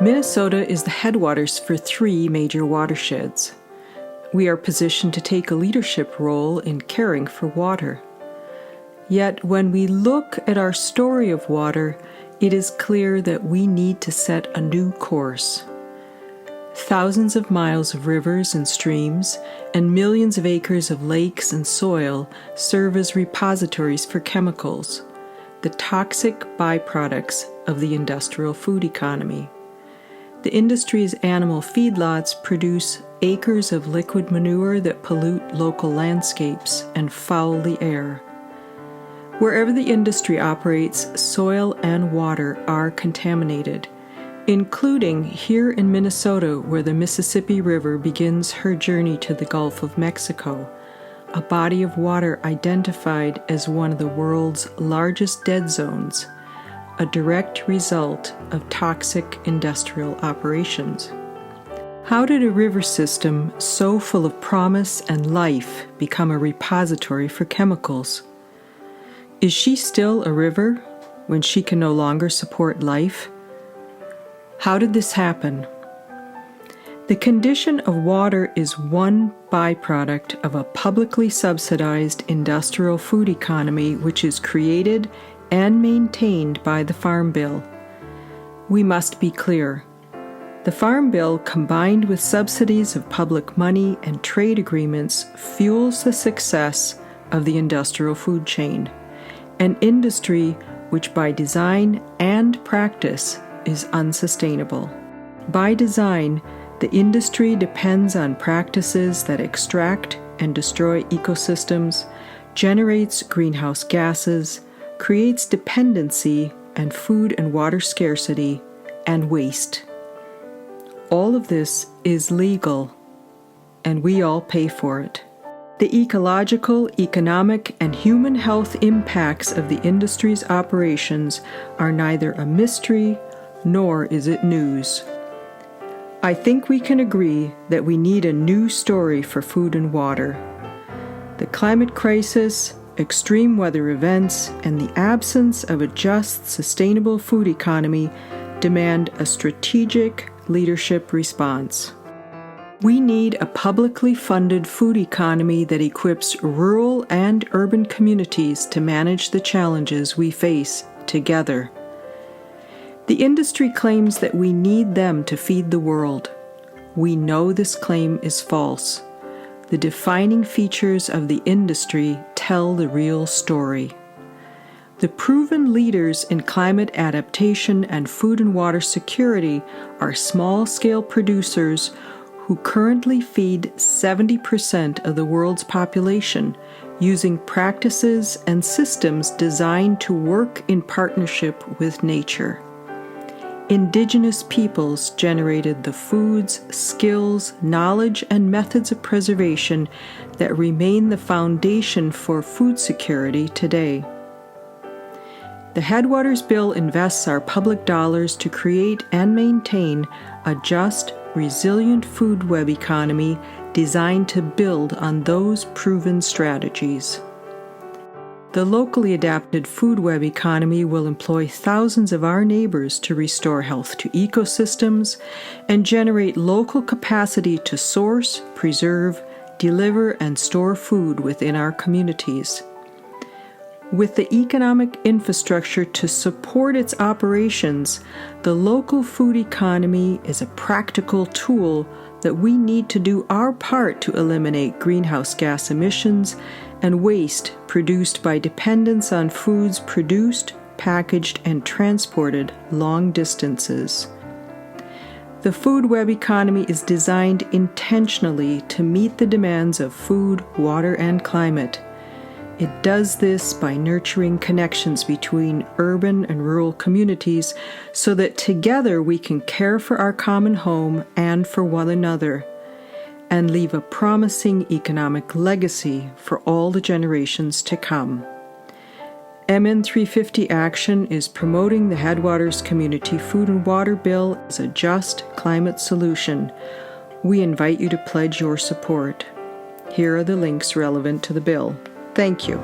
Minnesota is the headwaters for 3 major watersheds. We are positioned to take a leadership role in caring for water. Yet when we look at our story of water, it is clear that we need to set a new course. Thousands of miles of rivers and streams and millions of acres of lakes and soil serve as repositories for chemicals, the toxic byproducts of the industrial food economy. The industry's animal feedlots produce acres of liquid manure that pollute local landscapes and foul the air. Wherever the industry operates, soil and water are contaminated, including here in Minnesota, where the Mississippi River begins her journey to the Gulf of Mexico, a body of water identified as one of the world's largest dead zones, a direct result of toxic industrial operations. How did a river system so full of promise and life become a repository for chemicals? Is she still a river when she can no longer support life? How did this happen? The condition of water is one byproduct of a publicly subsidized industrial food economy which is created and maintained by the Farm Bill. We must be clear. The Farm Bill, combined with subsidies of public money and trade agreements, fuels the success of the industrial food chain, an industry which by design and practice is unsustainable. By design, the industry depends on practices that extract and destroy ecosystems, generates greenhouse gases, creates dependency and food and water scarcity, and waste. All of this is legal, and we all pay for it. The ecological, economic, and human health impacts of the industry's operations are neither a mystery nor is it news. I think we can agree that we need a new story for food and water. The climate crisis, extreme weather events, and the absence of a just, sustainable food economy demand a strategic leadership response. We need a publicly funded food economy that equips rural and urban communities to manage the challenges we face together. The industry claims that we need them to feed the world. We know this claim is false. The defining features of the industry tell the real story. The proven leaders in climate adaptation and food and water security are small-scale producers who currently feed 70% of the world's population using practices and systems designed to work in partnership with nature. Indigenous peoples generated the foods, skills, knowledge, and methods of preservation that remain the foundation for food security today. The Headwaters Bill invests our public dollars to create and maintain a just, resilient food web economy designed to build on those proven strategies. The locally adapted food web economy will employ thousands of our neighbors to restore health to ecosystems and generate local capacity to source, preserve, deliver, and store food within our communities. With the economic infrastructure to support its operations, the local food economy is a practical tool that we need to do our part to eliminate greenhouse gas emissions and waste produced by dependence on foods produced, packaged, and transported long distances. The food web economy is designed intentionally to meet the demands of food, water, and climate. It does this by nurturing connections between urban and rural communities so that together we can care for our common home and for one another, and leave a promising economic legacy for all the generations to come. MN 350 Action is promoting the Headwaters Community Food and Water Bill as a just climate solution. We invite you to pledge your support. Here are the links relevant to the bill. Thank you.